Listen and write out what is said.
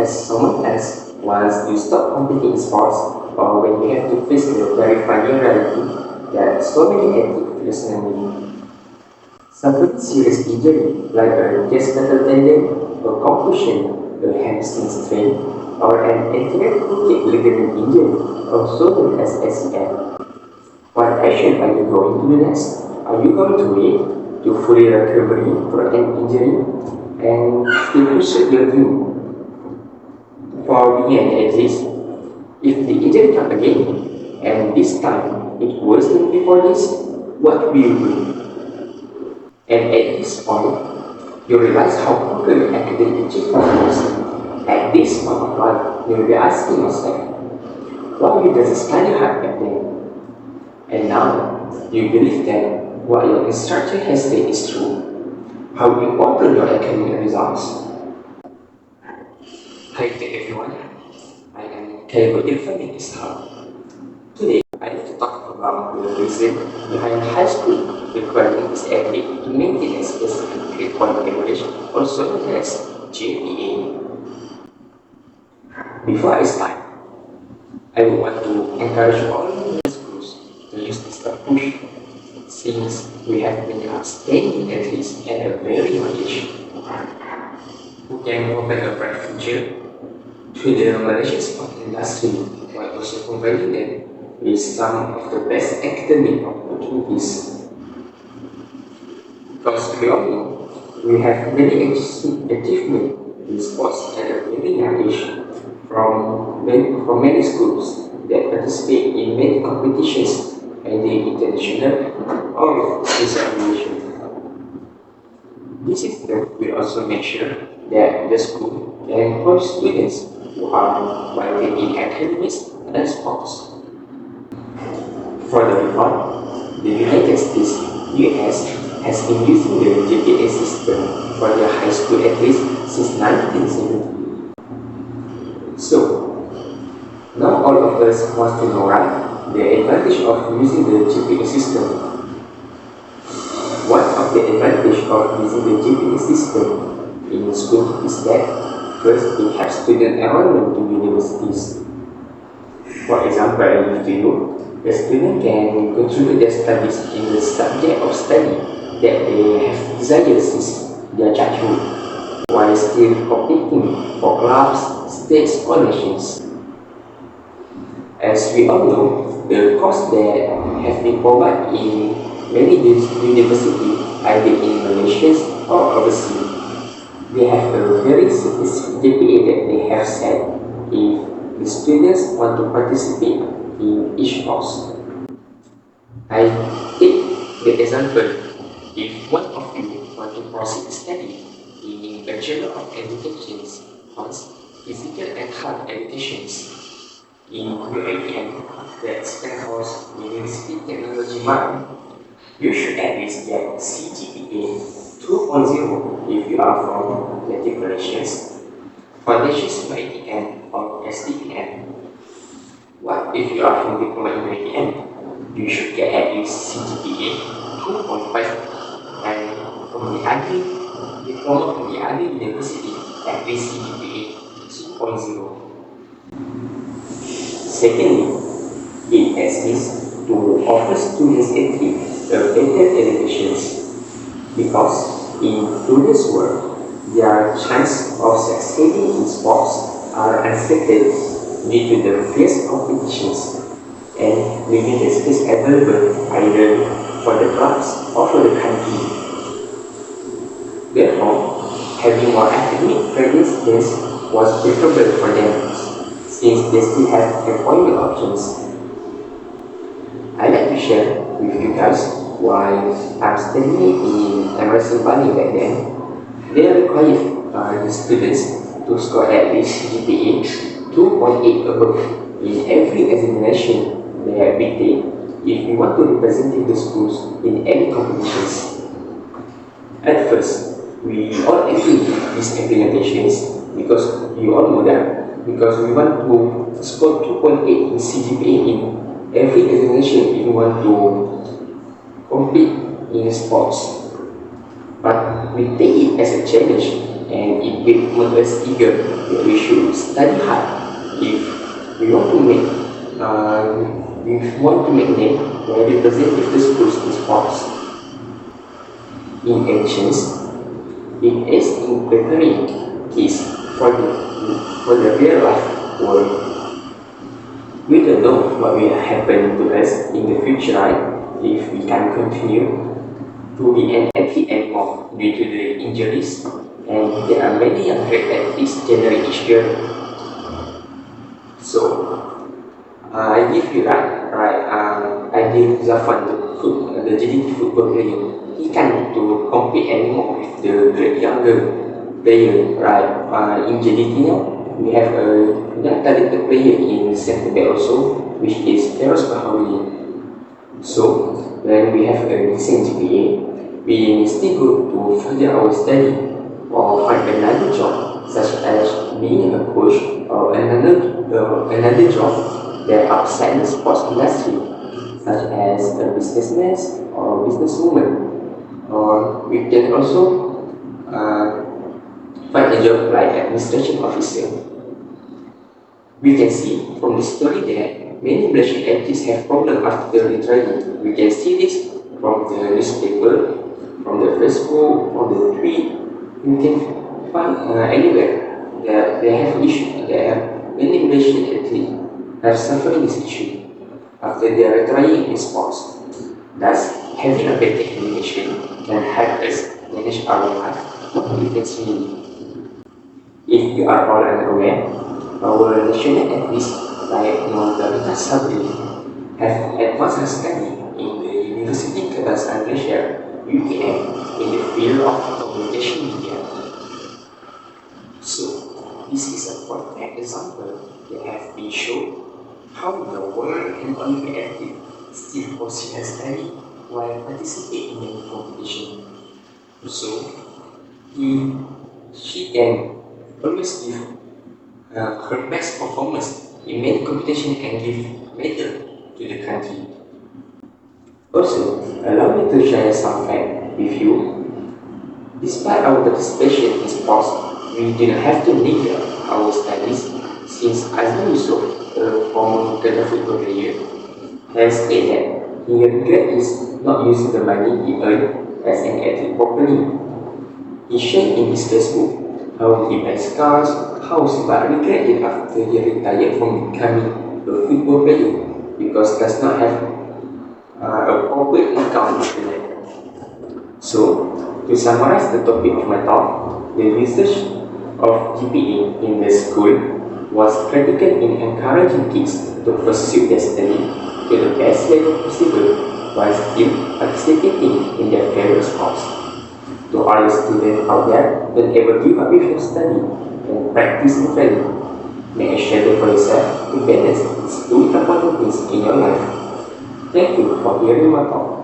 as someone else once you stop competing in sports, or when you have to face the terrifying reality that so many athletes personally suffer serious injury like a gastrointestinal tendon, a concussion, a hamstring strain, or an anterior cruciate ligament injury, also known as ACL. What action are you going to do next? Are you going to wait to fully recover from an injury and still pursue your dream? For being an athlete, if the injury comes again, and this time it's worse than before this, what will you do? And at this point, you realize how poor your academic achievement was. At this point of life, you will be asking yourself, why you doesn't study hard back then? And now, you believe that what your instructor has said is true. How important your academic results? Hi there everyone, I am Caleb Irfan in Ishaq. Today, I need to talk about the reason behind high school requiring this athlete to maintain a specific grade point average, also known as GPA. Before I start, I would want to encourage all the schools to use this approach, since we have many outstanding athletes at a very young age who can provide a bright future to the Malaysian sport industry, while also providing them with some of the best academic opportunities. Because we all know we have many achievements in sports at a very young age from many schools that participate in many competitions and the international or examination. This system will also make sure that the school can employ students who are widely in academics and sports. For the report, the United States (US) has been using the GPA system for their high school athletes since 1970. So, now all of us want to know, right, the advantage of using the GPA system. One of the advantages of using the GPA system in school is that first, it helps student enrollment to universities. For example, I give to you, the student can contribute their studies in the subject of study that they have desired since their childhood, while still competing for clubs, states, or nations. As we all know, the courses that have been provided in many universities, either in Malaysia or overseas, they have a very specific GPA that they have set if the students want to participate in each course. I take the example, if one of you want to proceed study in Bachelor of Education course, Physical and Health Education in UAM, that stands for University Technology Mine, you should at least get CGPA 2.0 if you are from Native Malaysians, Foundations for ATM or SDPM. What if you are from Diploma in ATM? You should get at least CGPA 2.5, and from the other diploma from the other university, at least CGPA 2.0. Secondly, it exists to offer students a better education, because in today's world, their chances of succeeding in sports are uncertain due to the fierce competitions and limited space available either for the clubs or for the country. Therefore, having more academic credits was preferable for them, since they still have employment options. I'd like to share with you guys why I'm studying in Emerson Bali back then. They require the students to score at least GPA 2.8 above in every examination they have been taken if you want to represent the schools in any competitions. At first, we all agree with these implementations because you all know that, because we want to score 2.8 in CGPA in every examination if you want to compete in sports. But we take it as a challenge and it makes us eager that we should study hard if we want to make name or represent the schools in sports. In actions, it is in preparing kids for the real life world. We don't know what will happen to us in the future, right? If we can continue to be an athlete anymore due to the injuries, and there are many young great athletes generate each year. So, I give you I give Zafan the GDT football player. He can't to compete anymore with the great younger player, right? In GDT now, we have a young talented player in center back also, which is Persuasive. So, when we have a decent GPA, we still go to further our study or find another job, such as being a coach or another job that outside the sports industry, such as a businessman or businesswoman. Or we can also find a job like administration officer. We can see from the story that many Malaysian athletes have problems after retiring. We can see this from the newspaper, from the Facebook, from the tweet. You can find anywhere that they have issues. Many Malaysian athletes have suffered this issue after they are retiring in sports. Thus, having a better education can help us manage our life efficiently. If you are all unaware, our national athletes like Nonda Sabri have advanced study in the University Kebangsaan Malaysia (UKM) in the field of communication media. So, this is a perfect example that has been shown how the world and Olympic athlete still pursue a study while participating in the competition. So, she can always give her best performance in many competitions and give medal to the country. Also, allow me to share some fact with you. Despite our participation in sports, we do not have to neglect our studies, since Azmi Yusof, a former Ghana football player, has stated that he regret is not using the money he earned as an athlete properly. He shared in his Facebook how he buys cars, house, but regretted after he retired from becoming a football player because does not have a proper income. So, to summarize the topic of my talk, the research of GPA in the school was critical in encouraging kids to pursue their study to the best level possible while still participating in their favorite sports. To all the students out there, don't ever give up with your study and practice well. Make a schedule for yourself to balance these two important things in your life. Thank you for hearing my talk.